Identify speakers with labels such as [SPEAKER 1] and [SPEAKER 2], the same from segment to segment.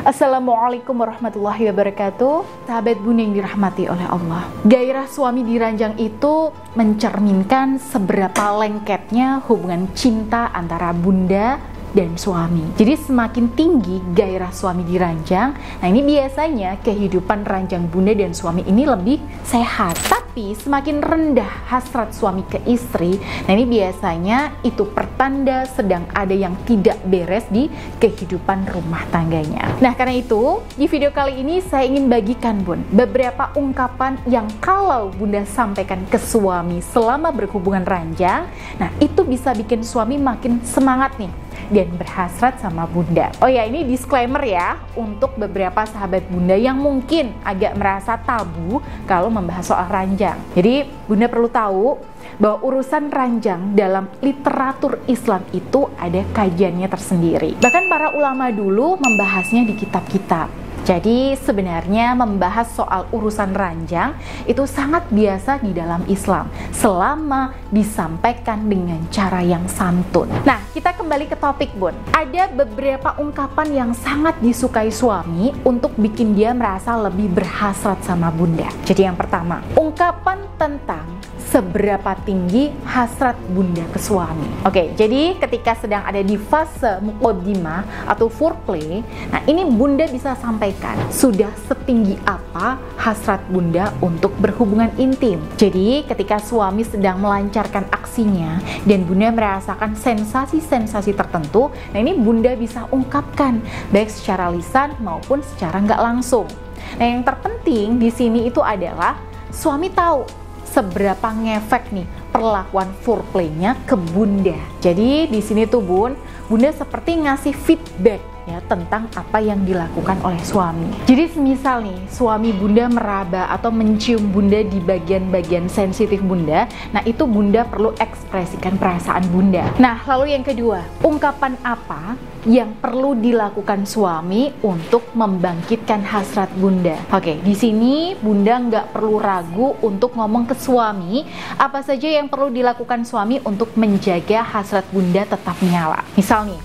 [SPEAKER 1] Assalamualaikum warahmatullahi wabarakatuh. Sahabat Bunda yang dirahmati oleh Allah, gairah suami di ranjang itu mencerminkan seberapa lengketnya hubungan cinta antara bunda dan suami. Jadi semakin tinggi gairah suami di ranjang, nah ini biasanya kehidupan ranjang bunda dan suami ini lebih sehat. Tapi semakin rendah hasrat suami ke istri, nah ini biasanya itu pertanda sedang ada yang tidak beres di kehidupan rumah tangganya. Nah karena itu di video kali ini saya ingin bagikan Bun beberapa ungkapan yang kalau bunda sampaikan ke suami selama berhubungan ranjang, nah itu bisa bikin suami makin semangat nih dan berhasrat sama bunda. Oh ya, ini disclaimer ya untuk beberapa sahabat bunda yang mungkin agak merasa tabu kalau membahas soal ranjang. Jadi bunda perlu tahu bahwa urusan ranjang dalam literatur Islam itu ada kajiannya tersendiri. Bahkan para ulama dulu membahasnya di kitab-kitab. Jadi sebenarnya membahas soal urusan ranjang itu sangat biasa di dalam Islam selama disampaikan dengan cara yang santun. Nah, kita kembali ke topik Bun. Ada beberapa ungkapan yang sangat disukai suami untuk bikin dia merasa lebih berhasrat sama bunda. Jadi yang pertama, ungkapan tentang seberapa tinggi hasrat bunda ke suami. Oke, jadi ketika sedang ada di fase muqaddimah atau foreplay, nah ini bunda bisa sampaikan sudah setinggi apa hasrat bunda untuk berhubungan intim. Jadi ketika suami sedang melancarkan aksinya dan bunda merasakan sensasi-sensasi tertentu, nah ini bunda bisa ungkapkan baik secara lisan maupun secara nggak langsung. Nah yang terpenting di sini itu adalah suami tahu seberapa ngefek nih perlakuan foreplaynya ke bunda. Jadi di sini tuh bunda seperti ngasih feedback ya tentang apa yang dilakukan oleh suami. Jadi semisal nih suami bunda meraba atau mencium bunda di bagian-bagian sensitif bunda, nah itu bunda perlu ekspresikan perasaan bunda. Nah lalu yang kedua, ungkapan apa yang perlu dilakukan suami untuk membangkitkan hasrat bunda? Oke, di sini bunda nggak perlu ragu untuk ngomong ke suami apa saja yang perlu dilakukan suami untuk menjaga hasrat bunda tetap menyala. Misal nih,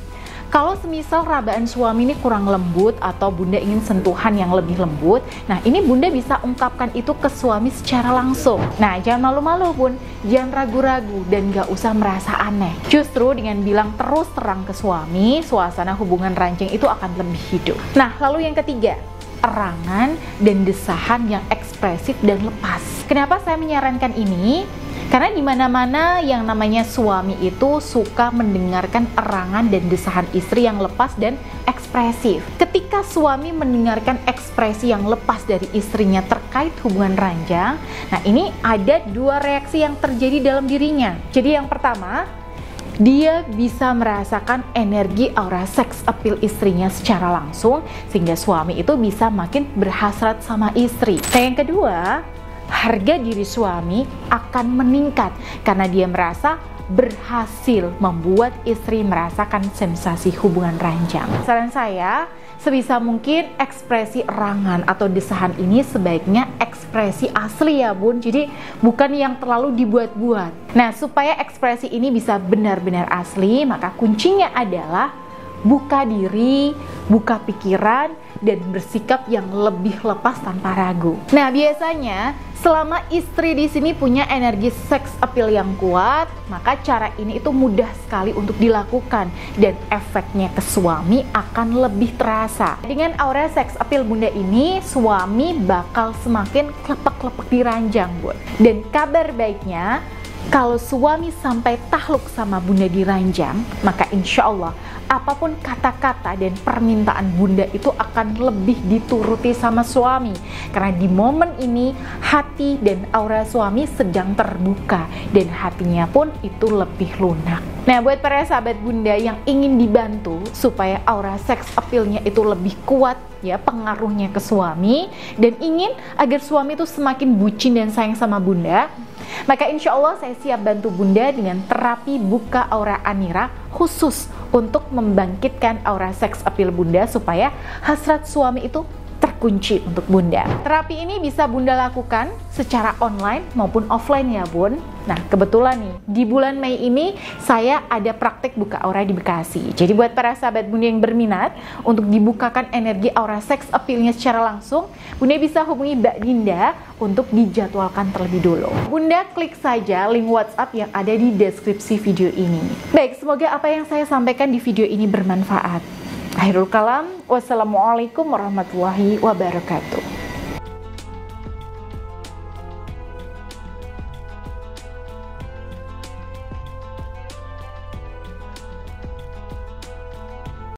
[SPEAKER 1] kalau semisal rabaan suami ini kurang lembut atau bunda ingin sentuhan yang lebih lembut, nah ini bunda bisa ungkapkan itu ke suami secara langsung. Nah jangan malu-malu Bun, jangan ragu-ragu dan gak usah merasa aneh. Justru dengan bilang terus terang ke suami, suasana hubungan ranjang itu akan lebih hidup. Nah lalu yang ketiga, erangan dan desahan yang ekspresif dan lepas. Kenapa saya menyarankan ini? Karena di mana-mana yang namanya suami itu suka mendengarkan erangan dan desahan istri yang lepas dan ekspresif. Ketika suami mendengarkan ekspresi yang lepas dari istrinya terkait hubungan ranjang, nah ini ada dua reaksi yang terjadi dalam dirinya. Jadi yang pertama, dia bisa merasakan energi aura seks appeal istrinya secara langsung sehingga suami itu bisa makin berhasrat sama istri. Nah yang kedua, harga diri suami akan meningkat karena dia merasa berhasil membuat istri merasakan sensasi hubungan ranjang. Saran saya, sebisa mungkin ekspresi erangan atau desahan ini sebaiknya ekspresi asli ya Bun, jadi bukan yang terlalu dibuat-buat. Nah supaya ekspresi ini bisa benar-benar asli, maka kuncinya adalah buka diri, buka pikiran, dan bersikap yang lebih lepas tanpa ragu. Nah biasanya selama istri di sini punya energi seks appeal yang kuat, maka cara ini itu mudah sekali untuk dilakukan dan efeknya ke suami akan lebih terasa. Dengan aura seks appeal bunda ini, suami bakal semakin klepek-klepek di ranjang Bun. Dan kabar baiknya, kalau suami sampai takluk sama bunda di ranjang, maka insya Allah apapun kata-kata dan permintaan bunda itu akan lebih dituruti sama suami. Karena di momen ini hati dan aura suami sedang terbuka dan hatinya pun itu lebih lunak. Nah buat para sahabat bunda yang ingin dibantu supaya aura seks appeal-nya itu lebih kuat ya pengaruhnya ke suami dan ingin agar suami itu semakin bucin dan sayang sama bunda, maka insya Allah saya siap bantu bunda dengan terapi buka aura Anira khusus untuk membangkitkan aura seks appeal bunda supaya hasrat suami itu terkunci untuk Bunda. Terapi ini bisa Bunda lakukan secara online maupun offline ya Bun. Nah kebetulan nih di bulan Mei ini saya ada praktek buka aura di Bekasi. Jadi buat para sahabat Bunda yang berminat untuk dibukakan energi aura sex appeal-nya secara langsung, Bunda bisa hubungi Mbak Dinda untuk dijadwalkan terlebih dulu. Bunda klik saja link WhatsApp yang ada di deskripsi video ini. Baik, semoga apa yang saya sampaikan di video ini bermanfaat. Akhirul kalam, wassalamualaikum warahmatullahi wabarakatuh.